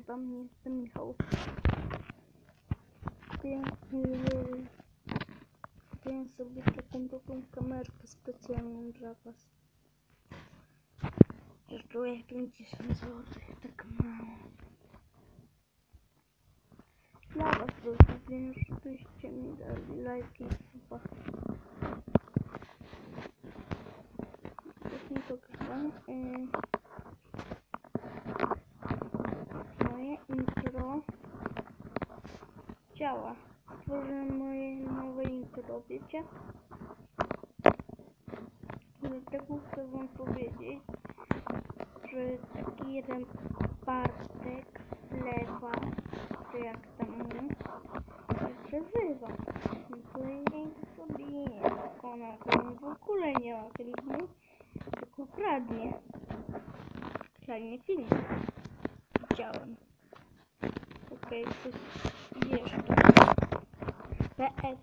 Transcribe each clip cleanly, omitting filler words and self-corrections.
tam nie jestem Michał. Kupiłem sobie taką kamerkę specjalną dla was. Kosztuje 50 zł, tak mało. Dla was to zrobiłem, żebyście mi dali lajki chyba. Też nie pokazałem. Moje intro działa. Stworzyłem moje nowe intro, wiecie? Dlatego chcę wam powiedzieć, że taki jeden Bartek Lewa, czy jak tam mówię, przeżywa. No to ja sobie ona w ogóle nie ma filmu, tylko kradnie. Kradnie film. Widziałem. Okej, coś jeszcze. PS.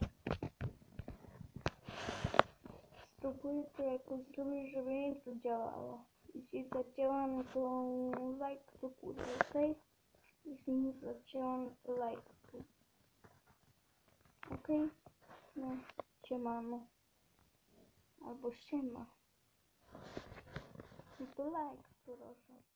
Spróbuję to jakoś zrobić, żeby nie to działało. Jeśli zadziała, no to like do góry, okej? Jeśli nie zadziała, no to like tu. Okej? No, siemano. Albo siema. No to like, proszę.